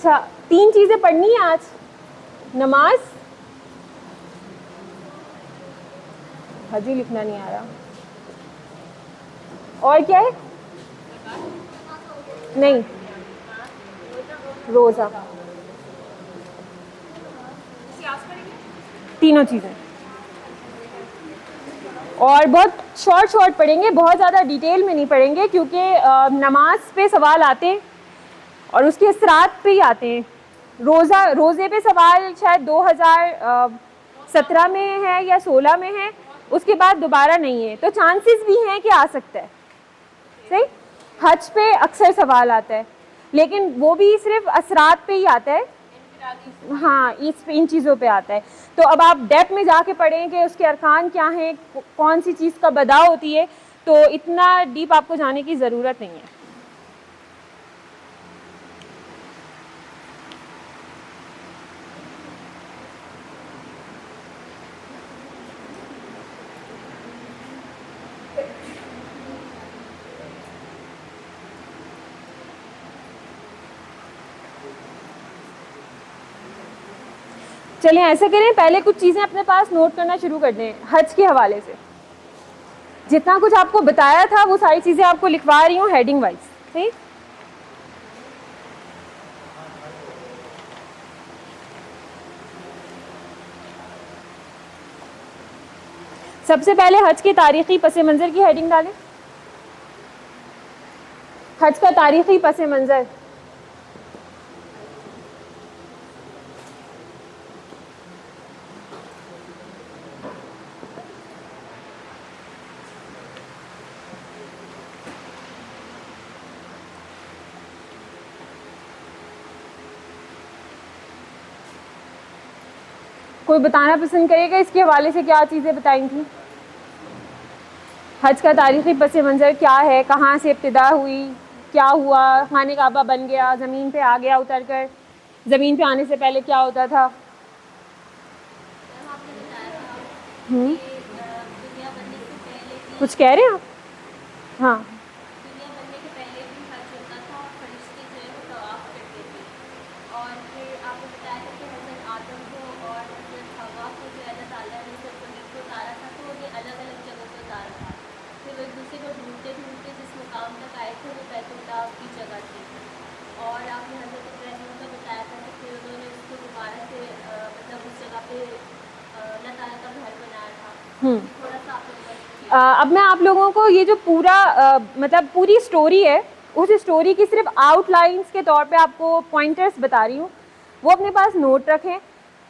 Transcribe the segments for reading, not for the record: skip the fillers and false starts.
اچھا 3 چیزیں پڑھنی ہیں آج. نماز, حجی لکھنا نہیں آ رہا, اور کیا ہے؟ نہیں, روزہ, تینوں چیزیں. اور بہت شارٹ پڑھیں گے, بہت زیادہ ڈیٹیل میں نہیں پڑھیں گے, کیونکہ نماز پہ سوال آتے ہیں اور اس کے اثرات پہ ہی آتے ہیں. روزے پہ سوال شاید 2017 میں ہے یا 16 میں ہے, اس کے بعد دوبارہ نہیں ہے, تو چانسز بھی ہیں کہ آ سکتا ہے. صحیح. حج پہ اکثر سوال آتا ہے, لیکن وہ بھی صرف اثرات پہ ہی آتا ہے. ہاں, ان چیزوں پہ آتا ہے. تو اب آپ ڈیپتھ میں جا کے پڑھیں کہ اس کے ارکان کیا ہیں, کون سی چیز کا بدا ہوتی ہے, تو اتنا ڈیپ آپ کو جانے کی ضرورت نہیں ہے. چلیں ایسا کریں, پہلے کچھ چیزیں اپنے پاس نوٹ کرنا شروع کر دیں حج کے حوالے سے. جتنا کچھ آپ کو بتایا تھا وہ ساری چیزیں آپ کو لکھوا رہی ہوں ہیڈنگ وائز. ٹھیک. سب سے پہلے حج کے تاریخی پس منظر کی ہیڈنگ ڈالیں. حج کا تاریخی پس منظر. کوئی بتانا پسند کرے گا اس کے حوالے سے کیا چیزیں بتائیں تھیں؟ حج کا تاریخی پس منظر کیا ہے, کہاں سے ابتدا ہوئی, کیا ہوا, خانہ کعبہ بن گیا, زمین پہ آ گیا اتر کر, زمین پہ آنے سے پہلے کیا ہوتا تھا؟ کچھ کہہ رہے ہیں آپ؟ ہاں. اب میں آپ لوگوں کو یہ جو پورا مطلب پوری سٹوری ہے, اس سٹوری کی صرف آؤٹ لائنس کے طور پہ آپ کو پوائنٹرز بتا رہی ہوں, وہ اپنے پاس نوٹ رکھیں.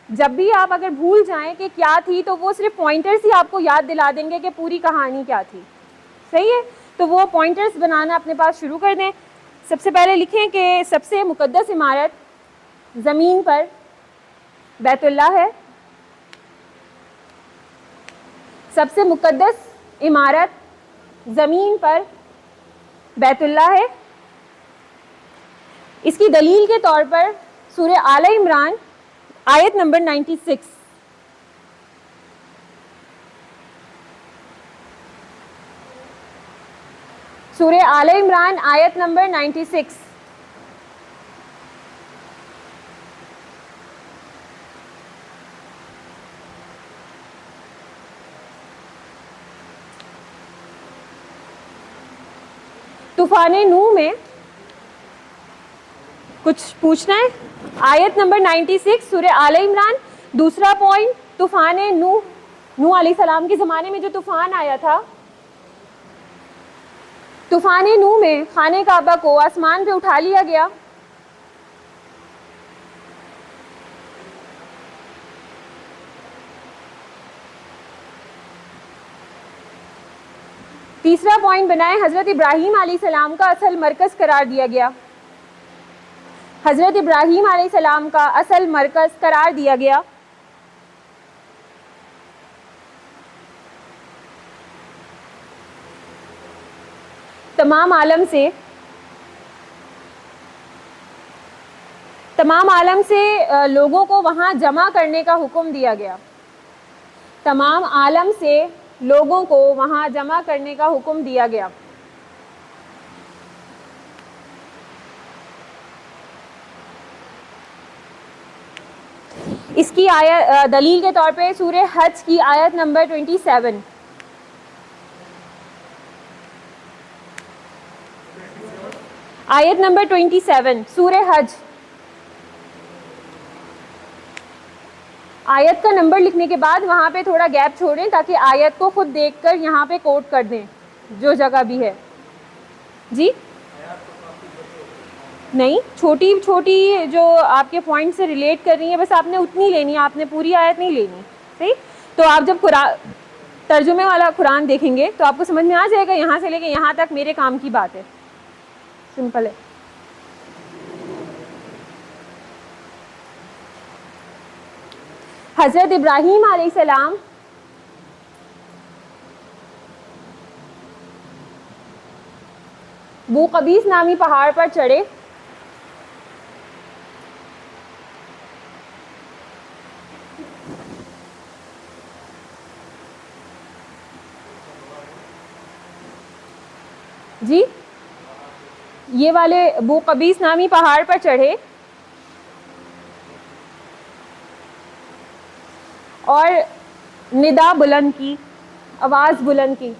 جب بھی آپ اگر بھول جائیں کہ کیا تھی, تو وہ صرف پوائنٹرز ہی آپ کو یاد دلا دیں گے کہ پوری کہانی کیا تھی. صحیح ہے, تو وہ پوائنٹرز بنانا اپنے پاس شروع کر دیں. سب سے پہلے لکھیں کہ سب سے مقدس عمارت زمین پر بیت اللہ ہے. سب سے مقدس عمارت زمین پر بیت اللہ ہے. اس کی دلیل کے طور پر سورہ آل عمران آیت نمبر 96. سورہ آل عمران آیت نمبر 96. طوفان نوح میں کچھ پوچھنا ہے؟ آیت نمبر 96 سورہ آل عمران. دوسرا پوائنٹ, طوفان نوح علیہ السلام کے زمانے میں جو طوفان آیا تھا, طوفان نوح میں خانہ کعبہ کو آسمان پہ اٹھا لیا گیا. تیسرا پوائنٹ بنائے, حضرت ابراہیم علیہ السلام کا اصل مرکز قرار دیا گیا. حضرت ابراہیم علیہ السلام کا اصل مرکز قرار دیا گیا. تمام عالم سے لوگوں کو وہاں جمع کرنے کا حکم دیا گیا. تمام عالم سے لوگوں کو وہاں جمع کرنے کا حکم دیا گیا. اس کی آیت دلیل کے طور پہ سورہ حج کی آیت نمبر 27، آیت نمبر 27 سورہ حج، آیت کا نمبر لکھنے کے بعد وہاں پہ تھوڑا گیپ چھوڑیں تاکہ آیت کو خود دیکھ کر یہاں پہ کوٹ کر دیں جو جگہ بھی ہے. جی نہیں، چھوٹی چھوٹی جو آپ کے پوائنٹ سے ریلیٹ کر رہی ہیں بس آپ نے اتنی لینی ہے، آپ نے پوری آیت نہیں لینی. صحیح؟ تو آپ جب ترجمے والا قرآن دیکھیں گے تو آپ کو سمجھ میں آ جائے گا یہاں سے لے کے یہاں تک میرے کام کی بات ہے. سمپل ہے. حضرت ابراہیم علیہ السلام بو قبیس نامی پہاڑ پر چڑھے. جی یہ والے بو قبیس نامی پہاڑ پر چڑھے اور ندا بلند کی، آواز بلند کی،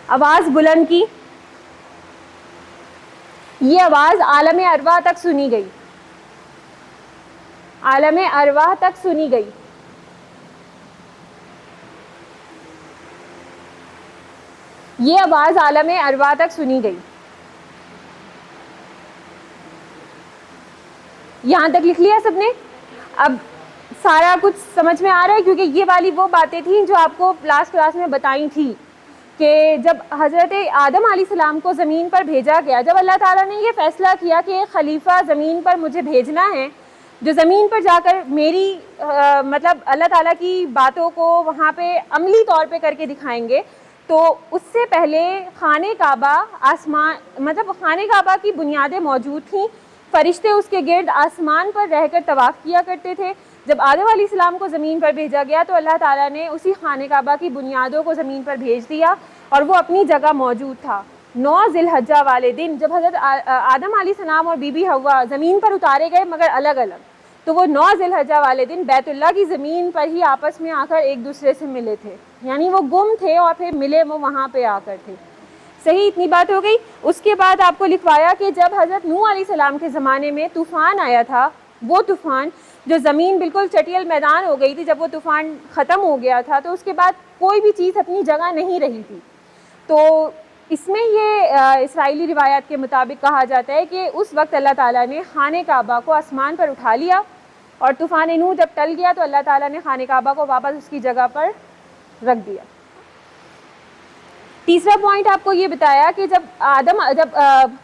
آواز بلند کی. یہ آواز عالم ارواح تک سنی گئی، عالم ارواح تک سنی گئی. یہ آواز عالم ارواح تک سنی گئی. یہاں تک لکھ لیا سب نے؟ اب سارا کچھ سمجھ میں آ رہا ہے، کیونکہ یہ والی وہ باتیں تھیں جو آپ کو لاسٹ کلاس میں بتائی تھی کہ جب حضرت آدم علیہ السلام کو زمین پر بھیجا گیا، جب اللہ تعالیٰ نے یہ فیصلہ کیا کہ ایک خلیفہ زمین پر مجھے بھیجنا ہے جو زمین پر جا کر میری مطلب اللہ تعالیٰ کی باتوں کو وہاں پہ عملی طور پہ کر کے دکھائیں گے، تو اس سے پہلے خانہ کعبہ مطلب خانہ کعبہ کی بنیادیں موجود تھیں. فرشتے اس کے گرد آسمان پر رہ کر طواف کیا کرتے تھے. جب آدم علیہ السلام کو زمین پر بھیجا گیا تو اللہ تعالیٰ نے اسی خانہ کعبہ کی بنیادوں کو زمین پر بھیج دیا اور وہ اپنی جگہ موجود تھا. 9 ذی الحجہ والے دن جب حضرت آدم علیہ السلام اور بی بی حوا زمین پر اتارے گئے مگر الگ الگ، تو وہ 9 ذی الحجہ والے دن بیت اللہ کی زمین پر ہی آپس میں آ کر ایک دوسرے سے ملے تھے. یعنی وہ گم تھے اور پھر ملے وہ وہاں پہ آ کر تھے. صحیح، اتنی بات ہو گئی. اس کے بعد آپ کو لکھوایا کہ جب حضرت نوح علیہ السلام کے زمانے میں طوفان آیا تھا، وہ طوفان جو زمین بالکل چٹیل میدان ہو گئی تھی، جب وہ طوفان ختم ہو گیا تھا تو اس کے بعد کوئی بھی چیز اپنی جگہ نہیں رہی تھی. تو اس میں یہ اسرائیلی روایات کے مطابق کہا جاتا ہے کہ اس وقت اللہ تعالیٰ نے خانہ کعبہ کو آسمان پر اٹھا لیا اور طوفان نوح جب ٹل گیا تو اللہ تعالیٰ نے خانہ کعبہ کو واپس اس کی جگہ پر رکھ دیا. تیسرا پوائنٹ آپ کو یہ بتایا کہ جب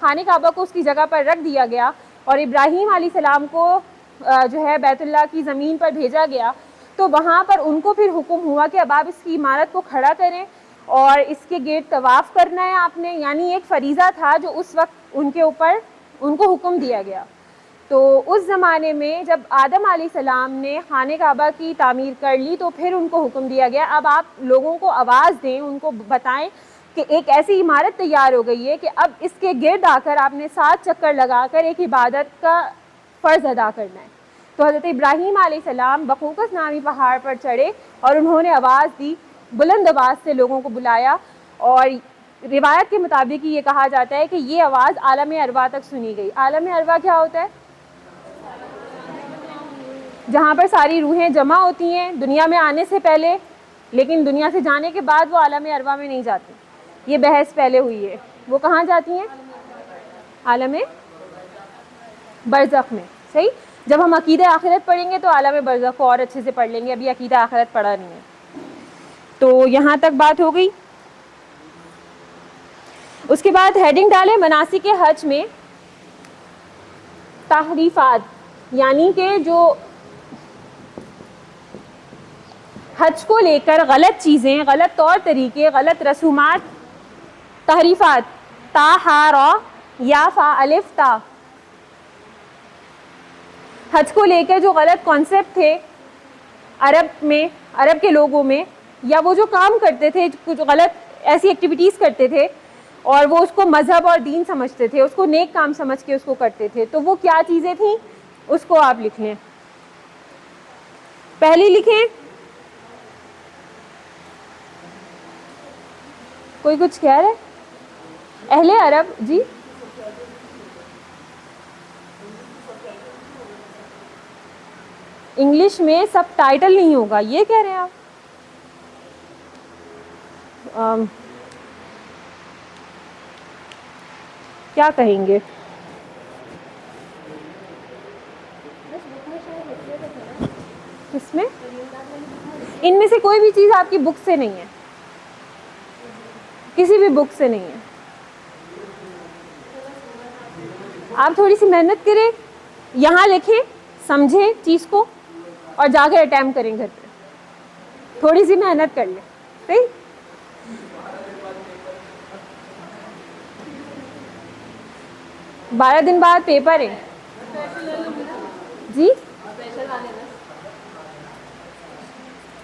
خانہ کعبہ کو اس کی جگہ پر رکھ دیا گیا اور ابراہیم علیہ السلام کو جو ہے بیت اللہ کی زمین پر بھیجا گیا تو وہاں پر ان کو پھر حکم ہوا کہ اب آپ اس کی عمارت کو کھڑا کریں اور اس کے گرد طواف کرنا ہے آپ نے. یعنی ایک فریضہ تھا جو اس وقت ان کے اوپر ان کو حکم دیا گیا. تو اس زمانے میں جب آدم علیہ السلام نے خانہ کعبہ کی تعمیر کر لی تو پھر ان کو حکم دیا گیا اب آپ لوگوں کو آواز دیں، ان کو بتائیں کہ ایک ایسی عمارت تیار ہو گئی ہے کہ اب اس کے گرد آ کر آپ نے 7 چکر لگا کر ایک عبادت کا فرض ادا کرنا ہے. تو حضرت ابراہیم علیہ السلام بقوقس نامی پہاڑ پر چڑھے اور انہوں نے آواز دی، بلند آواز سے لوگوں کو بلایا، اور روایت کے مطابق یہ کہا جاتا ہے کہ یہ آواز عالم ارواح تک سنی گئی. عالم ارواح کیا ہوتا ہے؟ جہاں پر ساری روحیں جمع ہوتی ہیں دنیا میں آنے سے پہلے، لیکن دنیا سے جانے کے بعد وہ عالم ارواح میں نہیں جاتی. یہ بحث پہلے ہوئی ہے. وہ کہاں جاتی ہیں؟ عالم برزخ میں. صحیح. جب ہم عقیدہ آخرت پڑھیں گے تو عالم برزخ کو اور اچھے سے پڑھ لیں گے، ابھی عقیدہ آخرت پڑھا نہیں ہے. تو یہاں تک بات ہو گئی. اس کے بعد ہیڈنگ ڈالے مناسک حج میں تحریفات، یعنی کہ جو حج کو لے کر غلط چیزیں، غلط طور طریقے، غلط رسومات، تحریفات، تا ہا را یا فا الف تا، حج کو لے کر جو غلط کانسیپٹ تھے عرب کے لوگوں میں، یا وہ جو کام کرتے تھے، کچھ غلط ایسی ایکٹیویٹیز کرتے تھے اور وہ اس کو مذہب اور دین سمجھتے تھے، اس کو نیک کام سمجھ کے اس کو کرتے تھے. تو وہ کیا چیزیں تھیں؟ اس کو آپ لکھ لیں. پہلی لکھیں. کوئی کچھ کہہ رہے؟ اہل عرب. جی انگلش میں سب ٹائٹل نہیں ہوگا یہ کہہ رہے ہیں آپ؟ کیا کہیں گے؟ کس میں؟ ان میں سے کوئی بھی چیز آپ کی بک سے نہیں ہے, کسی بھی بک سے نہیں ہے. آپ تھوڑی سی محنت کریں, یہاں لکھیں, سمجھیں چیز کو, اور جا کے اٹیمپٹ کریں گھر پہ. تھوڑی سی محنت کر لیں. صحیح. 12 دن بعد پیپر ہے. جی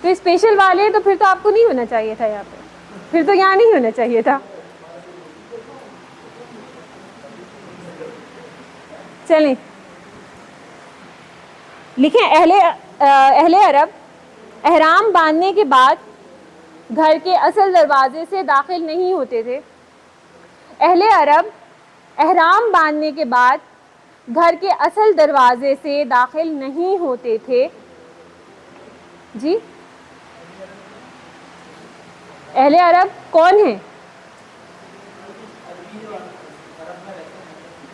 تو اسپیشل والے تو پھر تو آپ کو نہیں ہونا چاہیے تھا یہاں پہ, پھر تو یہاں نہیں ہونا چاہیے تھا. چلیں لکھیں. اہل عرب احرام باندھنے کے بعد گھر کے اصل دروازے سے داخل نہیں ہوتے تھے. اہل عرب احرام باندھنے کے بعد گھر کے اصل دروازے سے داخل نہیں ہوتے تھے. جی اہل عرب کون ہیں؟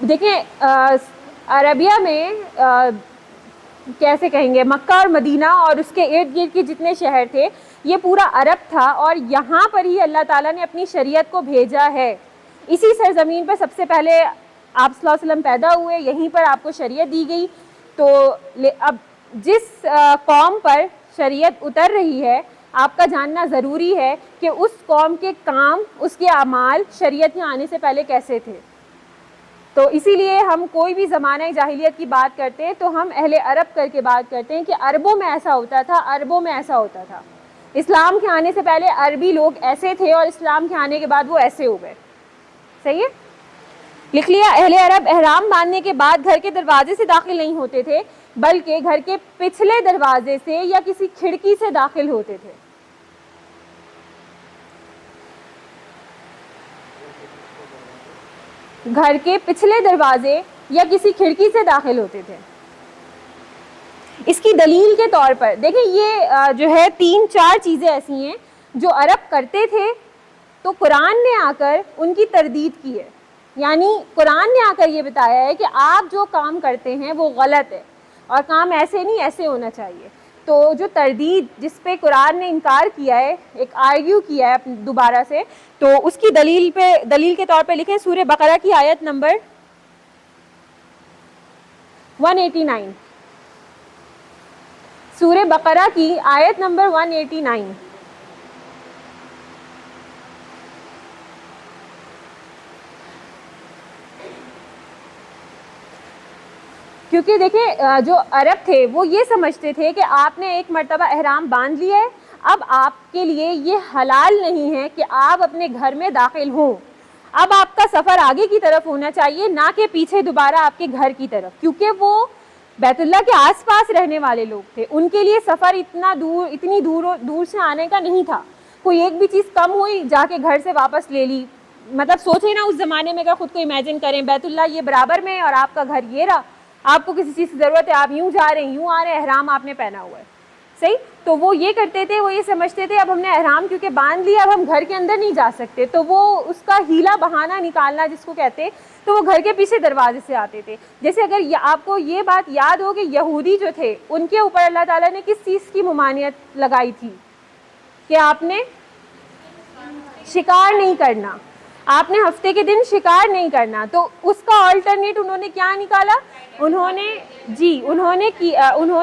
دیکھیں عربیہ میں کیسے کہیں گے, مکہ اور مدینہ اور اس کے ارد گرد کے جتنے شہر تھے یہ پورا عرب تھا, اور یہاں پر ہی اللہ تعالیٰ نے اپنی شریعت کو بھیجا ہے. اسی سرزمین پر سب سے پہلے آپ صلی اللہ علیہ وسلم پیدا ہوئے, یہیں پر آپ کو شریعت دی گئی. تو اب جس قوم پر شریعت اتر رہی ہے آپ کا جاننا ضروری ہے کہ اس قوم کے کام, اس کے اعمال شریعت میں آنے سے پہلے کیسے تھے. تو اسی لیے ہم کوئی بھی زمانہ جاہلیت کی بات کرتے ہیں تو ہم اہل عرب کر کے بات کرتے ہیں کہ عربوں میں ایسا ہوتا تھا, عربوں میں ایسا ہوتا تھا. اسلام کے آنے سے پہلے عربی لوگ ایسے تھے اور اسلام کے آنے کے بعد وہ ایسے ہو گئے. صحیح ہے. لکھ لیا. اہل عرب احرام باندھنے کے بعد گھر کے دروازے سے داخل نہیں ہوتے تھے بلکہ گھر کے پچھلے دروازے سے یا کسی کھڑکی سے داخل ہوتے تھے. گھر کے پچھلے دروازے یا کسی کھڑکی سے داخل ہوتے تھے. اس کی دلیل کے طور پر دیکھیں یہ جو ہے 3-4 چیزیں ایسی ہیں جو عرب کرتے تھے تو قرآن نے آ کر ان کی تردید کی ہے. یعنی قرآن نے آ کر یہ بتایا ہے کہ آپ جو کام کرتے ہیں وہ غلط ہے اور کام ایسے نہیں ایسے ہونا چاہیے. تو جو تردید جس پہ قرآن نے انکار کیا ہے, ایک آرگیو کیا ہے دوبارہ سے, تو اس کی دلیل کے طور پہ لکھیں سورہ بقرہ کی آیت نمبر 189. سورہ بقرہ کی آیت نمبر 189. کیونکہ دیکھیں جو عرب تھے وہ یہ سمجھتے تھے کہ آپ نے ایک مرتبہ احرام باندھ لیا ہے, اب آپ کے لیے یہ حلال نہیں ہے کہ آپ اپنے گھر میں داخل ہوں. اب آپ کا سفر آگے کی طرف ہونا چاہیے نہ کہ پیچھے دوبارہ آپ کے گھر کی طرف, کیونکہ وہ بیت اللہ کے آس پاس رہنے والے لوگ تھے. ان کے لیے سفر اتنی دور سے آنے کا نہیں تھا. کوئی ایک بھی چیز کم ہوئی جا کے گھر سے واپس لے لی. مطلب سوچیں نا اس زمانے میں, اگر خود کو امیجن کریں بیت اللہ یہ برابر میں اور آپ کا گھر یہ رہا, آپ کو کسی چیز کی ضرورت ہے, آپ یوں جا رہے ہیں یوں آ رہے ہیں, احرام آپ نے پہنا ہوا ہے. صحیح. تو وہ یہ کرتے تھے, وہ یہ سمجھتے تھے اب ہم نے احرام کیونکہ باندھ لیا اب ہم گھر کے اندر نہیں جا سکتے, تو وہ اس کا ہیلا بہانہ نکالنا جس کو کہتے, تو وہ گھر کے پیچھے دروازے سے آتے تھے. جیسے اگر آپ کو یہ بات یاد ہو کہ یہودی جو تھے ان کے اوپر اللہ تعالیٰ نے کس چیز کی ممانعت لگائی تھی کہ آپ نے شکار نہیں کرنا, آپ نے ہفتے کے دن شکار نہیں کرنا. تو اس کا آلٹرنیٹ انہوں نے کیا نکالا, انہوں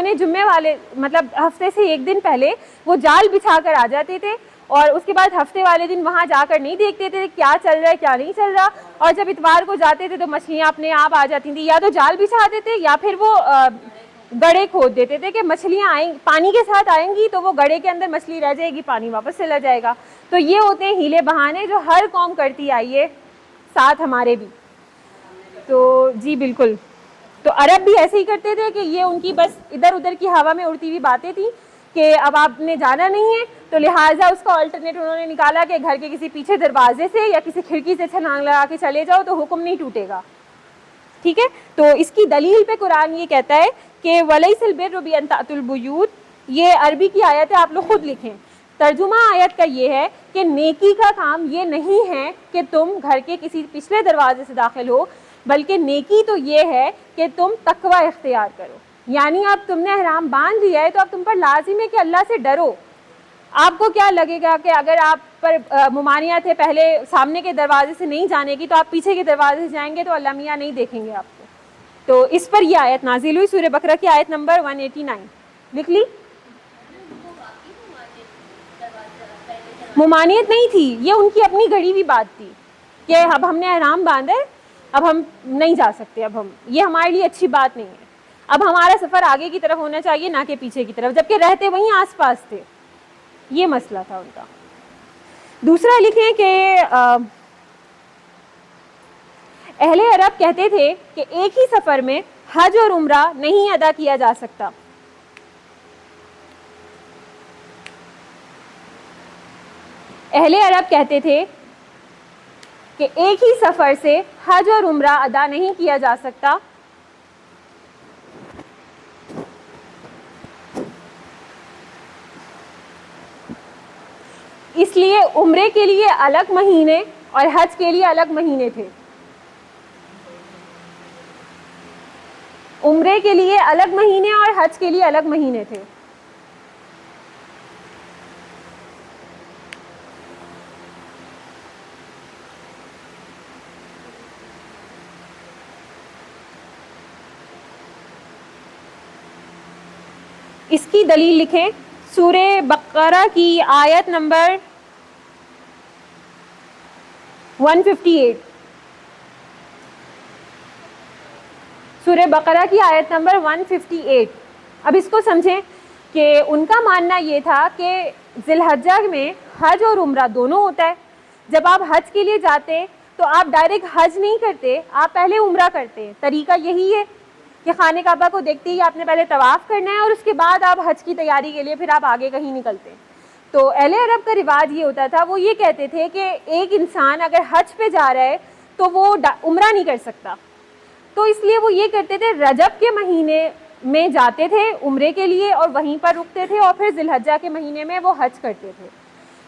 نے جمعے والے مطلب ہفتے سے ایک دن پہلے وہ جال بچھا کر آ جاتے تھے, اور اس کے بعد ہفتے والے دن وہاں جا کر نہیں دیکھتے تھے کیا چل رہا ہے کیا نہیں چل رہا, اور جب اتوار کو جاتے تھے تو مچھلیاں اپنے آپ آ جاتی تھیں. یا تو جال بچھا دیتے یا پھر وہ گڑے کھود دیتے تھے کہ مچھلیاں آئیں پانی کے ساتھ آئیں گی تو وہ گڑے کے اندر مچھلی رہ جائے گی, پانی واپس چلا جائے گا. تو یہ ہوتے ہیں ہیلے بہانے جو ہر قوم کرتی آئی ہے, ساتھ ہمارے بھی. تو جی بالکل. تو عرب بھی ایسے ہی کرتے تھے کہ یہ ان کی بس ادھر ادھر کی ہوا میں اڑتی ہوئی باتیں تھیں کہ اب آپ نے جانا نہیں ہے، تو لہٰذا اس کا آلٹرنیٹ انہوں نے نکالا کہ گھر کے کسی پیچھے دروازے سے یا کسی کھڑکی سے چھلانگ لگا کے چلے جاؤ تو حکم نہیں ٹوٹے گا. ٹھیک ہے، تو اس کی دلیل پہ قرآن یہ کہتا ہے کہ وَلَيْسَ الْبِرُّ بِأَن تَأْتُوا الْبُيُوتَ، یہ عربی کی آیت ہے، آپ لوگ خود لکھیں. ترجمہ آیت کا یہ ہے کہ نیکی کا کام یہ نہیں ہے کہ تم گھر کے کسی پچھلے دروازے سے داخل ہو، بلکہ نیکی تو یہ ہے کہ تم تقوی اختیار کرو. یعنی اب تم نے احرام باندھ لیا ہے تو اب تم پر لازم ہے کہ اللہ سے ڈرو. آپ کو کیا لگے گا کہ اگر آپ پر ممانعت ہے پہلے سامنے کے دروازے سے نہیں جانے کی، تو آپ پیچھے کے دروازے سے جائیں گے تو اللہ میاں نہیں دیکھیں گے آپ کو. تو اس پر یہ آیت نازل ہوئی، سورہ بقرہ کی آیت نمبر 189. لکھ لی؟ ممانعت نہیں تھی، یہ ان کی اپنی گھڑی ہوئی بات تھی کہ اب ہم نے احرام باندھا ہے، اب ہم نہیں جا سکتے، اب یہ ہمارے لیے اچھی بات نہیں ہے، اب ہمارا سفر آگے کی طرف ہونا چاہیے نہ کہ پیچھے کی طرف، جبکہ رہتے وہیں آس پاس تھے. یہ مسئلہ تھا ان کا. دوسرا لکھیں کہ اہل عرب کہتے تھے کہ ایک ہی سفر میں حج اور عمرہ نہیں ادا کیا جا سکتا. اہل عرب کہتے تھے کہ ایک ہی سفر سے حج اور عمرہ ادا نہیں کیا جا سکتا، اس لیے عمرے کے لیے الگ مہینے اور حج کے لیے الگ مہینے تھے. عمرے کے لیے الگ مہینے اور حج کے لیے الگ مہینے تھے. اس کی دلیل لکھیں سورہ بقرہ کی آیت نمبر 158. سورہ بقرہ کی آیت نمبر 158. اب اس کو سمجھیں کہ ان کا ماننا یہ تھا کہ ذی الحجہ میں حج اور عمرہ دونوں ہوتا ہے. جب آپ حج کے لیے جاتے تو آپ ڈائریکٹ حج نہیں کرتے، آپ پہلے عمرہ کرتے. طریقہ یہی ہے کہ خانہ کعبہ کو دیکھتے ہی آپ نے پہلے طواف کرنا ہے اور اس کے بعد آپ حج کی تیاری کے لیے پھر آپ آگے کہیں نکلتے. تو اہل عرب کا رواج یہ ہوتا تھا، وہ یہ کہتے تھے کہ ایک انسان اگر حج پہ جا رہا ہے تو وہ عمرہ نہیں کر سکتا، تو اس لیے وہ یہ کرتے تھے رجب کے مہینے میں جاتے تھے عمرے کے لیے اور وہیں پر رکتے تھے، اور پھر ذی الحجہ کے مہینے میں وہ حج کرتے تھے.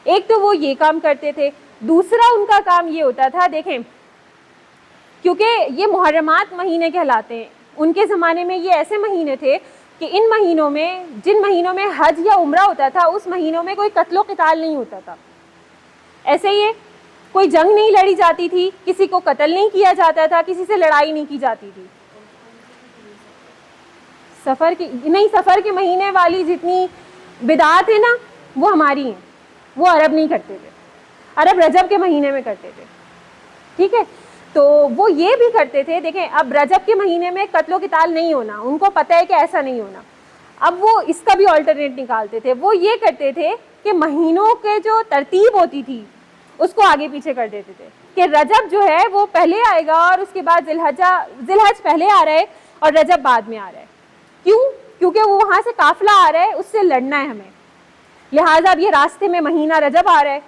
ایک تو وہ یہ کام کرتے تھے. دوسرا ان کا کام یہ ہوتا تھا، دیکھیں کیونکہ یہ محرمات مہینے کہلاتے ہیں، ان کے زمانے میں یہ ایسے مہینے تھے کہ ان مہینوں میں جن مہینوں میں حج یا عمرہ ہوتا تھا اس مہینوں میں کوئی قتل و قتال نہیں ہوتا تھا. ایسے ہی کوئی جنگ نہیں لڑی جاتی تھی، کسی کو قتل نہیں کیا جاتا تھا، کسی سے لڑائی نہیں کی جاتی تھی. سفر کے مہینے والی جتنی بدعات ہیں نا وہ ہماری ہیں، وہ عرب نہیں کرتے تھے. عرب رجب کے مہینے میں کرتے تھے. ٹھیک ہے، تو وہ یہ بھی کرتے تھے. دیکھیں اب رجب کے مہینے میں قتل و قتال نہیں ہونا، ان کو پتہ ہے کہ ایسا نہیں ہونا. اب وہ اس کا بھی آلٹرنیٹ نکالتے تھے. وہ یہ کرتے تھے کہ مہینوں کے جو ترتیب ہوتی تھی اس کو آگے پیچھے کر دیتے تھے کہ رجب جو ہے وہ پہلے آئے گا اور اس کے بعد ذی الحج پہلے آ رہا ہے اور رجب بعد میں آ رہا ہے. کیوں؟ کیونکہ وہ وہاں سے قافلہ آ رہا ہے، اس سے لڑنا ہے ہمیں، لہٰذا اب یہ راستے میں مہینہ رجب آ رہا ہے،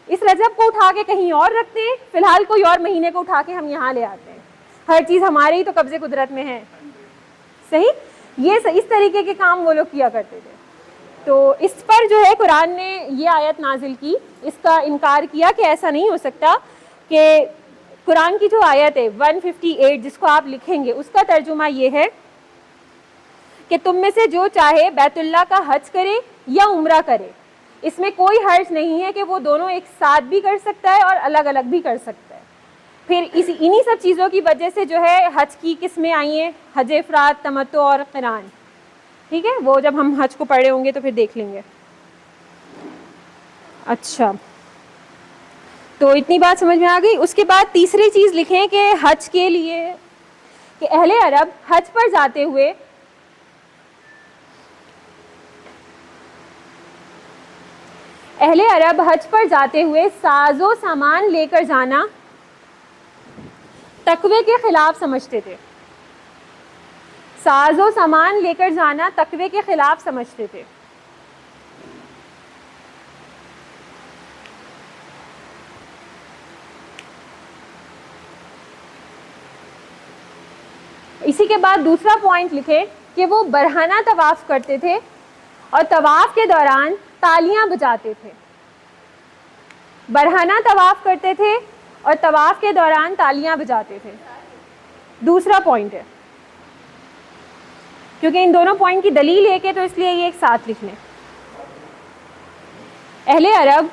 اس رجب کو اٹھا کے کہیں اور رکھتے ہیں، فی الحال کوئی اور مہینے کو اٹھا کے ہم یہاں لے آتے ہیں. ہر چیز ہمارے ہی تو قبضے قدرت میں ہے. صحیح، یہ اس طریقے کے کام وہ لوگ کیا کرتے تھے. تو اس پر جو ہے قرآن نے یہ آیت نازل کی، اس کا انکار کیا کہ ایسا نہیں ہو سکتا. کہ قرآن کی جو آیت ہے 158 جس کو آپ لکھیں گے اس کا ترجمہ یہ ہے کہ تم میں سے جو چاہے بیت اللہ کا حج کرے یا عمرہ کرے، اس میں کوئی حرج نہیں ہے کہ وہ دونوں ایک ساتھ بھی کر سکتا ہے اور الگ الگ بھی کر سکتا ہے. پھر انہی سب چیزوں کی وجہ سے جو ہے حج کی قسمیں آئی ہیں، حج افراد، تمتع اور قران. ٹھیک ہے، وہ جب ہم حج کو پڑھے ہوں گے تو پھر دیکھ لیں گے. اچھا، تو اتنی بات سمجھ میں آ گئی. اس کے بعد تیسری چیز لکھیں کہ حج کے لیے کہ اہل عرب حج پر جاتے ہوئے ساز و سامان لے کر جانا تقوی کے خلاف سمجھتے تھے. ساز و سامان لے کر جانا تقوی کے خلاف سمجھتے تھے. اسی کے بعد دوسرا پوائنٹ لکھے کہ وہ برہنہ طواف کرتے تھے اور طواف کے دوران تالیاں بجاتے تھے. برہنہ طواف کرتے تھے اور طواف کے دوران تالیاں بجاتے تھے. دوسرا پوائنٹ ہے، کیونکہ ان دونوں پوائنٹ کی دلیل ایک ہے تو اس لیے یہ ایک ساتھ لکھ لیں. اہل عرب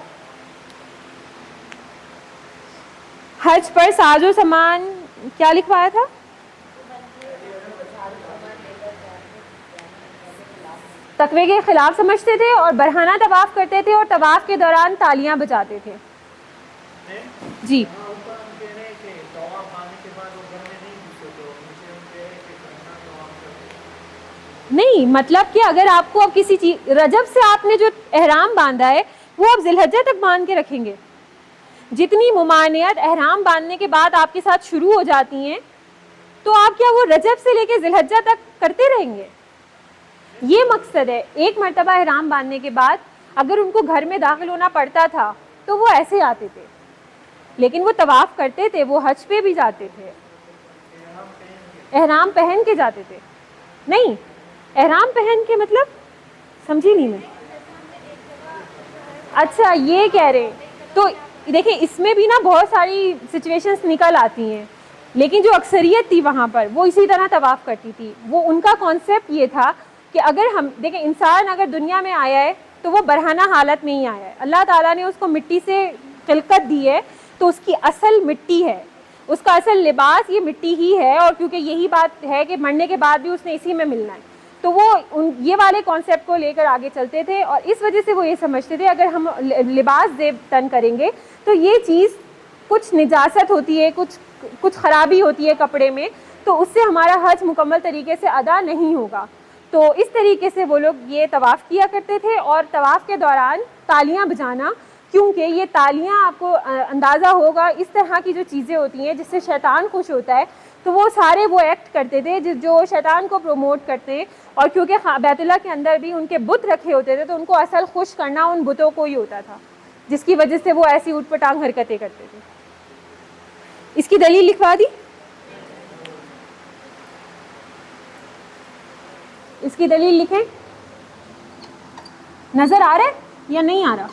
حج پر ساز و سامان کیا لکھوایا تھا؟ تقوی کے خلاف سمجھتے تھے اور برہنہ طواف کرتے تھے اور طواف کے دوران تالیاں بجاتے تھے. جی نہیں، مطلب کہ اگر آپ کو اب کسی چیز رجب سے آپ نے جو احرام باندھا ہے وہ اب ذی الحجہ تک باندھ کے رکھیں گے. جتنی ممانعت احرام باندھنے کے بعد آپ کے ساتھ شروع ہو جاتی ہیں تو آپ کیا وہ رجب سے لے کے ذی الحجہ تک کرتے رہیں گے؟ یہ مقصد ہے. ایک مرتبہ احرام باندھنے کے بعد اگر ان کو گھر میں داخل ہونا پڑتا تھا تو وہ ایسے آتے تھے، لیکن وہ طواف کرتے تھے، وہ حج پہ بھی جاتے تھے. احرام پہن کے جاتے تھے. نہیں، احرام پہن کے مطلب سمجھی نہیں میں. اچھا یہ کہہ رہے ہیں. تو دیکھیں اس میں بھی نا بہت ساری سچویشنز نکل آتی ہیں، لیکن جو اکثریت تھی وہاں پر وہ اسی طرح طواف کرتی تھی. وہ ان کا کانسیپٹ یہ تھا کہ اگر ہم دیکھیں انسان اگر دنیا میں آیا ہے تو وہ برہنہ حالت میں ہی آیا ہے. اللہ تعالیٰ نے اس کو مٹی سے خلقت دی ہے تو اس کی اصل مٹی ہے، اس کا اصل لباس یہ مٹی ہی ہے، اور کیونکہ یہی بات ہے کہ مرنے کے بعد بھی اس نے اسی میں ملنا ہے تو وہ یہ والے کانسیپٹ کو لے کر آگے چلتے تھے. اور اس وجہ سے وہ یہ سمجھتے تھے اگر ہم لباس زیب تن کریں گے تو یہ چیز کچھ نجاست ہوتی ہے، کچھ خرابی ہوتی ہے کپڑے میں، تو اس سے ہمارا حج مکمل طریقے سے ادا نہیں ہوگا. تو اس طریقے سے وہ لوگ یہ طواف کیا کرتے تھے. اور طواف کے دوران تالیاں بجانا، کیونکہ یہ تالیاں آپ کو اندازہ ہوگا اس طرح کی جو چیزیں ہوتی ہیں جس سے شیطان خوش ہوتا ہے، تو وہ سارے وہ ایکٹ کرتے تھے جو شیطان کو پروموٹ کرتے ہیں. اور کیونکہ بیت اللہ کے اندر بھی ان کے بت رکھے ہوتے تھے تو ان کو اصل خوش کرنا ان بتوں کو ہی ہوتا تھا، جس کی وجہ سے وہ ایسی اوٹ پٹانگ حرکتیں کرتے تھے. اس کی دلیل لکھوا دی. اس کی دلیل لکھیں. نظر آ رہا ہے یا نہیں آ رہا؟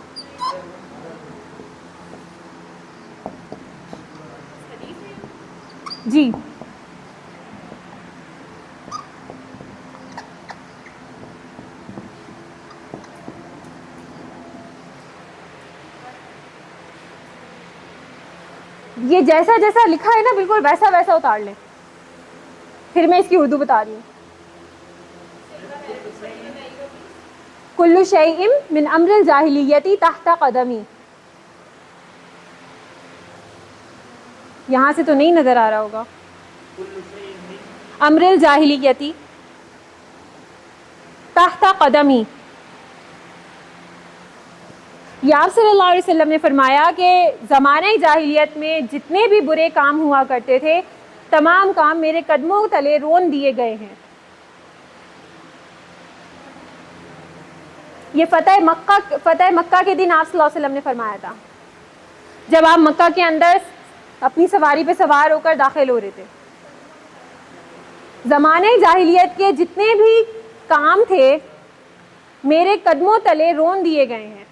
جی یہ جیسا جیسا لکھا ہے نا بالکل ویسا ویسا اتار لیں. پھر میں اس کی اردو بتا رہی ہوں. کل شیء من امر الجاہلیت تحت قدمی. یہاں سے تو نہیں نظر آ رہا ہوگا. امر الجاہلیت تحت قدمی. یہ آپ صلی اللہ علیہ وسلم نے فرمایا کہ زمانہ جاہلیت میں جتنے بھی برے کام ہوا کرتے تھے تمام کام میرے قدموں تلے رون دیے گئے ہیں. یہ فتح مکہ کے دن آپ صلی اللہ علیہ وسلم نے فرمایا تھا، جب آپ مکہ کے اندر اپنی سواری پہ سوار ہو کر داخل ہو رہے تھے. زمانے جاہلیت کے جتنے بھی کام تھے میرے قدموں تلے رون دیے گئے ہیں.